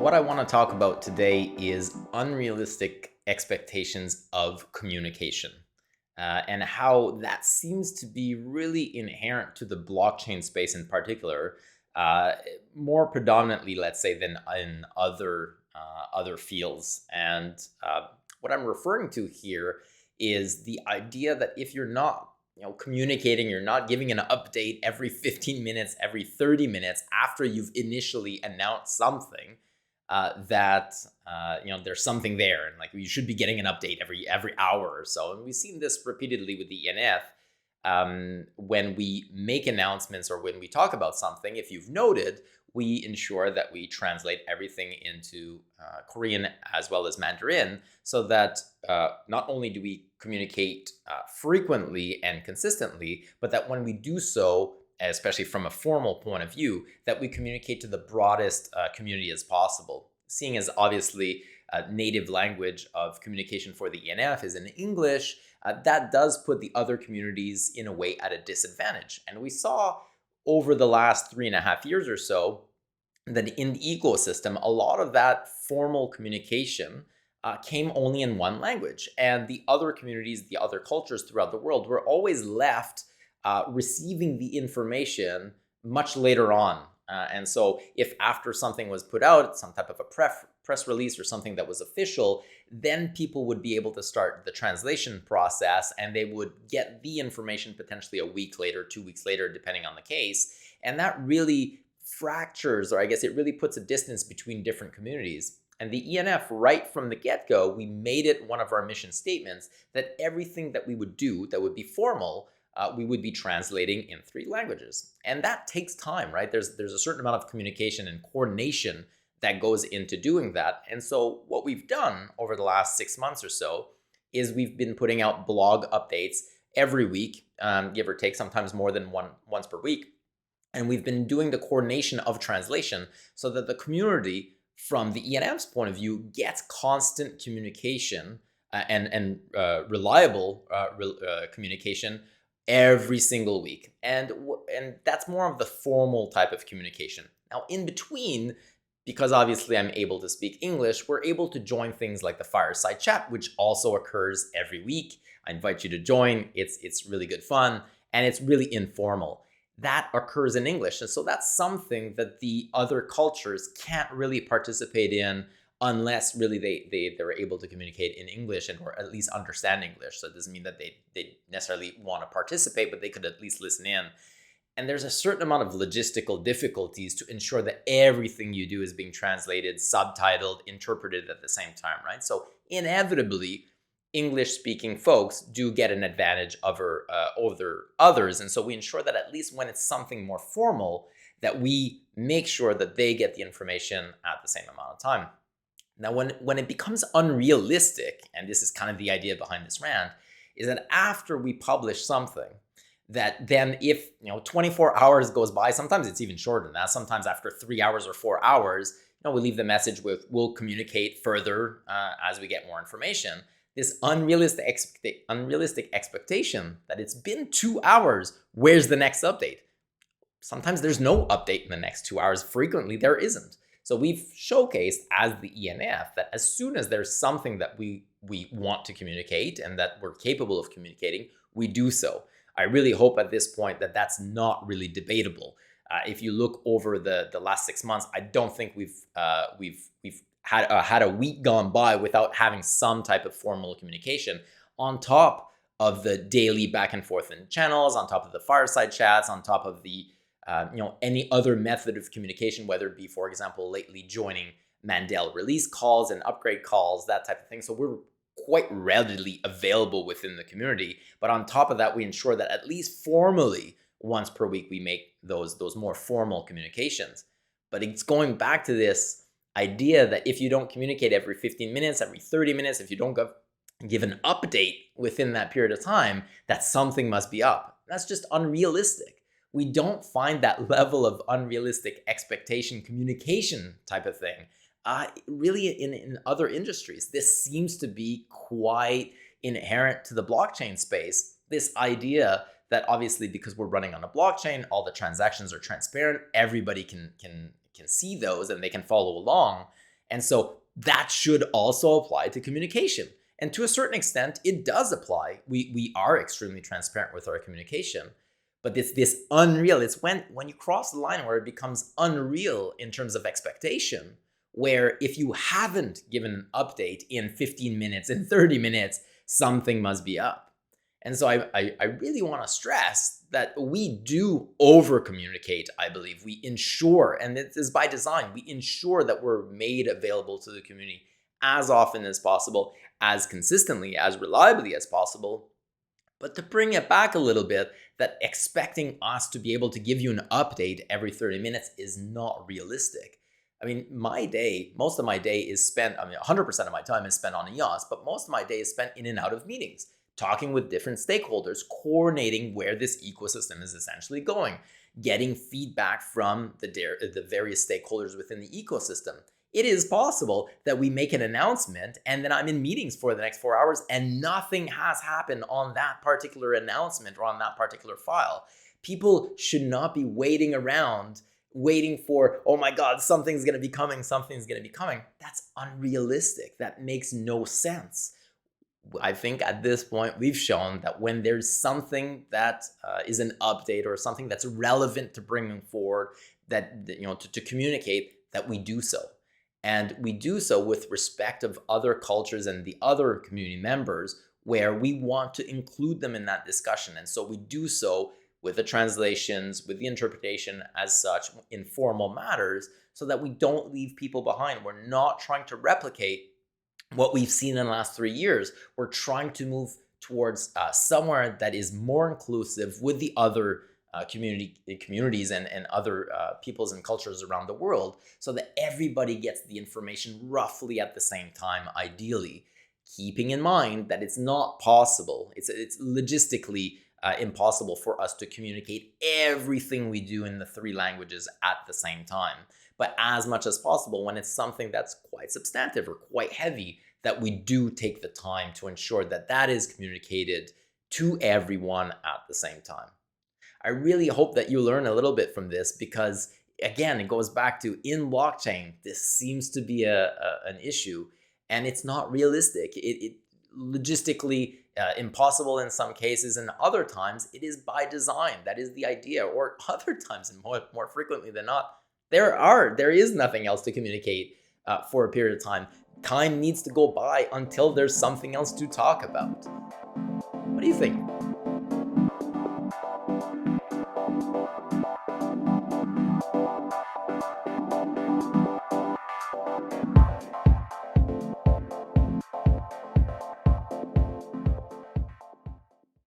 What I want to talk about today is unrealistic expectations of communication and how that seems to be really inherent to the blockchain space in particular, uh, more predominantly, let's say, than in other fields. And what I'm referring to here is the idea that if you're not communicating, you're not giving an update every 15 minutes, every 30 minutes after you've initially announced something, that there's something there, and like you should be getting an update every hour or so. And we've seen this repeatedly with the ENF. When we make announcements or when we talk about something, if you've noted, we ensure that we translate everything into Korean as well as Mandarin, so that not only do we communicate frequently and consistently, but that when we do so, especially from a formal point of view, that we communicate to the broadest community as possible. Seeing as obviously native language of communication for the ENF is in English, that does put the other communities in a way at a disadvantage. And we saw over the last 3.5 years or so that in the ecosystem, a lot of that formal communication came only in one language. And the other communities, the other cultures throughout the world were always left receiving the information much later on. And so if after something was put out, some type of a press release or something that was official, then people would be able to start the translation process, and they would get the information potentially a week later, 2 weeks later, depending on the case. And that really fractures, or I guess it really puts a distance between different communities. And the ENF, right from the get-go, we made it one of our mission statements that everything that we would do that would be formal, we would be translating in 3 languages. And that takes time, right? There's a certain amount of communication and coordination that goes into doing that. And so what we've done over the last 6 months or so is we've been putting out blog updates every week, give or take, sometimes more than once per week. And we've been doing the coordination of translation so that the community, from the ENF's point of view, gets constant communication and reliable communication every single week. And that's more of the formal type of communication. Now, in between, because obviously I'm able to speak English, we're able to join things like the fireside chat, which also occurs every week. I invite you to join. It's really good fun, and it's really informal. That occurs in English. And so that's something that the other cultures can't really participate in unless really they're able to communicate in English or at least understand English. So it doesn't mean that they necessarily want to participate, but they could at least listen in. And there's a certain amount of logistical difficulties to ensure that everything you do is being translated, subtitled, interpreted at the same time, right? So inevitably, English-speaking folks do get an advantage over others. And so we ensure that at least when it's something more formal, that we make sure that they get the information at the same amount of time. Now, when it becomes unrealistic, and this is kind of the idea behind this rant, is that after we publish something, that then if 24 hours goes by, sometimes it's even shorter than that. Sometimes after 3 hours or 4 hours, we leave the message with, we'll communicate further as we get more information. This unrealistic expectation that it's been 2 hours, where's the next update? Sometimes there's no update in the next 2 hours. Frequently, there isn't. So we've showcased as the ENF that as soon as there's something that we want to communicate and that we're capable of communicating, we do so. I really hope at this point that that's not really debatable. If you look over the last 6 months, I don't think we've had a week gone by without having some type of formal communication on top of the daily back and forth in channels, on top of the fireside chats, on top of the any other method of communication, whether it be, for example, lately joining Mandel release calls and upgrade calls, that type of thing. So we're quite readily available within the community. But on top of that, we ensure that at least formally once per week, we make those more formal communications. But it's going back to this idea that if you don't communicate every 15 minutes, every 30 minutes, if you don't give an update within that period of time, that something must be up. That's just unrealistic. We don't find that level of unrealistic expectation communication type of thing really in other industries. This seems to be quite inherent to the blockchain space. This idea that obviously because we're running on a blockchain, all the transactions are transparent, everybody can see those and they can follow along. And so that should also apply to communication. And to a certain extent, it does apply. We are extremely transparent with our communication. But it's this unreal. It's when you cross the line where it becomes unreal in terms of expectation, where if you haven't given an update in 15 minutes, in 30 minutes, something must be up. And so I really want to stress that we do over communicate, I believe. We ensure, and it is by design, we ensure that we're made available to the community as often as possible, as consistently, as reliably as possible. But to bring it back a little bit, that expecting us to be able to give you an update every 30 minutes is not realistic. I mean, most of my day is spent, 100% of my time is spent on EOS, but most of my day is spent in and out of meetings, talking with different stakeholders, coordinating where this ecosystem is essentially going, getting feedback from the various stakeholders within the ecosystem. It is possible that we make an announcement and then I'm in meetings for the next 4 hours and nothing has happened on that particular announcement or on that particular file. People should not be waiting around, waiting for, oh my God, something's going to be coming, something's going to be coming. That's unrealistic. That makes no sense. I think at this point, we've shown that when there's something that is an update or something that's relevant to bringing forward, that to communicate, that we do so. And we do so with respect of other cultures and the other community members where we want to include them in that discussion. And so we do so with the translations, with the interpretation as such, in formal matters, so that we don't leave people behind. We're not trying to replicate what we've seen in the last 3 years. We're trying to move towards somewhere that is more inclusive with the other communities and other peoples and cultures around the world, so that everybody gets the information roughly at the same time, ideally, keeping in mind that it's not possible. It's logistically impossible for us to communicate everything we do in the 3 languages at the same time. But as much as possible, when it's something that's quite substantive or quite heavy, that we do take the time to ensure that that is communicated to everyone at the same time. I really hope that you learn a little bit from this because, again, it goes back to in blockchain, this seems to be an issue and it's not realistic. It logistically impossible in some cases, and other times it is by design. That is the idea. Or other times, and more frequently than not, there is nothing else to communicate for a period of time. Time needs to go by until there's something else to talk about. What do you think?